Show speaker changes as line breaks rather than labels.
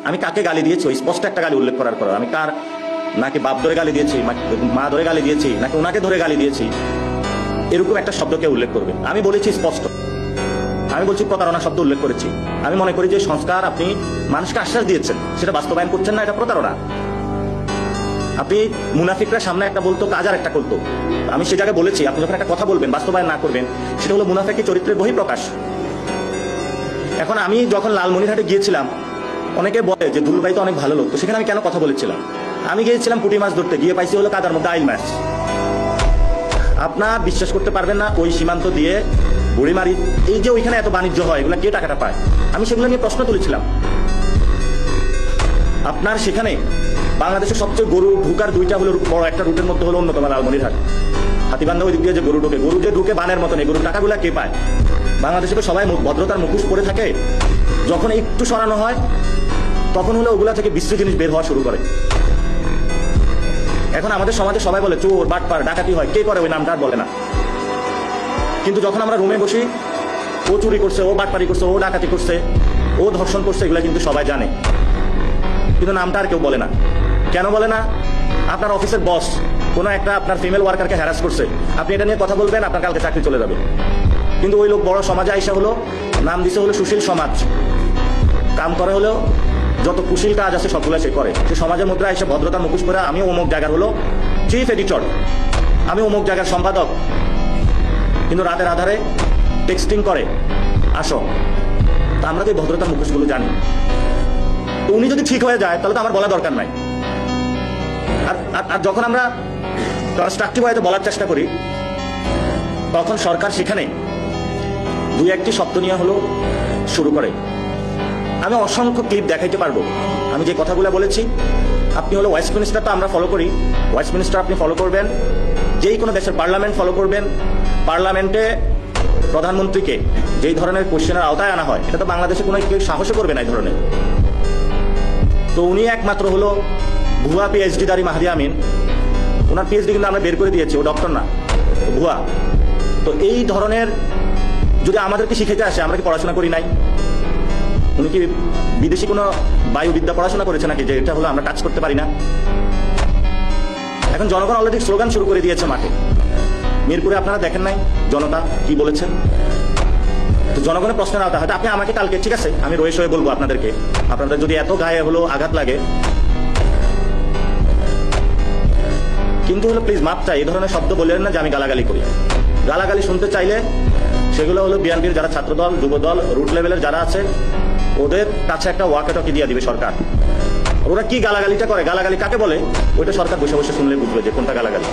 আমি কাকে গালি দিয়েছি ওই স্পষ্ট একটা গালি উল্লেখ করার পর আমি কার নাকি বাপ ধরে গালি দিয়েছি, মা ধরে গালি দিয়েছি, নাকি ওনাকে ধরে গালি দিয়েছি, এরকম একটা শব্দকে উল্লেখ করবেন। আমি বলেছি স্পষ্ট, আমি বলছি প্রতারণা শব্দ উল্লেখ করেছি। আমি মনে করি যে সংস্কার আপনি মানুষকে আশ্বাস দিয়েছেন, সেটা বাস্তবায়ন করছেন না, এটা প্রতারণা। আপনি মুনাফিকরা সামনে একটা বলতো, কাজ আর একটা করতো। আমি সে জায়গায় বলেছি আপনি যখন একটা কথা বলবেন বাস্তবায়ন না করবেন, সেটা হলো মুনাফিকের চরিত্রের বহিঃপ্রকাশ। এখন আমি যখন লালমনিরহাটে গিয়েছিলাম, অনেকে বলে যে দুলু ভাই তো অনেক ভালো লোক, তো সেখানে আমি কেন কথা বলেছিলাম? আমি গিয়েছিলাম পুঁটি মাছ ধরতে, গিয়ে পাইছি হলো কাদার মধ্যে আইল মাছ। আপনার বিশ্বাস করতে পারবেন না, ওই সীমান্ত দিয়ে বুড়িমারি, এই যে ওইখানে এত বাণিজ্য হয়, এগুলো কে টাকাটা পায়? আমি সেগুলো নিয়ে প্রশ্ন তুলেছিলাম। আপনার সেখানে বাংলাদেশের সবচেয়ে গরু ঢুকার দুইটা হলো বড় একটা রুটের মধ্যে হলো অন্যতম লালমনিরহাট। হাতিবান্ধা ওই দিক দিয়ে যে গরু ঢুকে, গরু যে ঢুকে বানের মতন, এই গরুর টাকাগুলা কে পায়? বাংলাদেশে তো সবাই ভদ্রতার মুখোশ পরে থাকে, যখন একটু সরানো হয় তখন হলো ওগুলা থেকে বিশ্রী জিনিস বের হওয়া শুরু করে। এখন আমাদের সমাজে সবাই বলে চোর, বাটপার, ডাকাতি হয়, কে করে ওই নামটা আর বলে না। কিন্তু যখন আমরা রুমে বসি, ও চুরি করছে, ও বাটপারি করছে, ও ডাকাতি করছে, ও ধর্ষণ করছে, এগুলা কিন্তু সবাই জানে, কিন্তু নামটা আর কেউ বলে না। কেন বলে না? আপনার অফিসের বস কোনো একটা আপনার ফিমেল ওয়ার্কারকে হ্যারাস করছে, আপনি এটা নিয়ে কথা বলবেন, আপনার কালকে চাকরি চলে যাবে। কিন্তু ওই লোক বড় সমাজে আইসা হলো নাম দিছে হলো সুশীল সমাজ, কাম করে হলো যত কুশীল কাজ আছে সবগুলো সে করে। সে সমাজের মধ্যে আইসা ভদ্রতার মুখোশ করে, আমি অমুক জায়গার হলো চিফ এডিটর, আমি অমুক জায়গার সম্পাদক, কিন্তু রাতের আধারে টেক্সটিং করে আসো। তা আমরা তো এই ভদ্রতার মুখোশগুলো জানি। তো উনি যদি ঠিক হয়ে যায় তাহলে তো আমার বলা দরকার নাই। আর যখন আমরা কনস্ট্রাকটিভ হয়তো বলার চেষ্টা করি, তখন সরকার সেখানে দুই একটি শব্দ নিয়ে হলো শুরু করে। আমি অসংখ্য ক্লিপ দেখাইতে পারবো আমি যে কথাগুলো বলেছি। আপনি হলো ওয়েস্টমিনিস্টার তো আমরা ফলো করি, ওয়েস্টমিনিস্টার আপনি ফলো করবেন, যেই কোনো দেশের পার্লামেন্ট ফলো করবেন। পার্লামেন্টে প্রধানমন্ত্রীকে যেই ধরনের কোশ্চেনের আওতায় আনা হয়, এটা তো বাংলাদেশে কোনো কেউ সাহসও করবে না এই ধরনের। তো উনি একমাত্র হলো ভুয়া পিএইচডি দারি মাহদি আমিন। ওনার পিএইচডি কিন্তু আমরা বের করে দিয়েছি, ও ডক্টর না, ভুয়া। তো এই ধরনের যদি আমাদেরকে শিখাইতে আসে, আমরা কি পড়াশোনা করি নাই? উনি কি বিদেশি কোনো বায়ুবিদ্যা পড়াশোনা করেছে নাকি, যে এটা হলো আমরা কাজ করতে পারি না? এখন জনগণ অলরেডি স্লোগান শুরু করে দিয়েছে মাঠে। মিরপুরে আপনারা দেখেন নাই জনতা কি বলেছেন? তো জনগণের প্রশ্নের আওতা হয়তো আপনি আমাকে কালকে, ঠিক আছে আমি রয়েস হয়ে বলবো আপনাদেরকে, আপনাদের যদি এত গায়ে হলো আঘাত লাগে, কিন্তু হলো প্লিজ মাপ চাই, এই ধরনের শব্দ বললেন না যে আমি গালাগালি করি। গালাগালি শুনতে চাইলে সেগুলো হলো বিএনপির যারা ছাত্রদল, যুবদল, রুট লেভেলের যারা আছে, ওদের কাছে একটা ওয়াকাটকি দিয়ে দিবে সরকার। ওরা কি গালাগালিটা করে, গালাগালি কাকে বলে, ওইটা সরকার বসে বসে শুনলে বুঝবে যে কোনটা গালাগালি।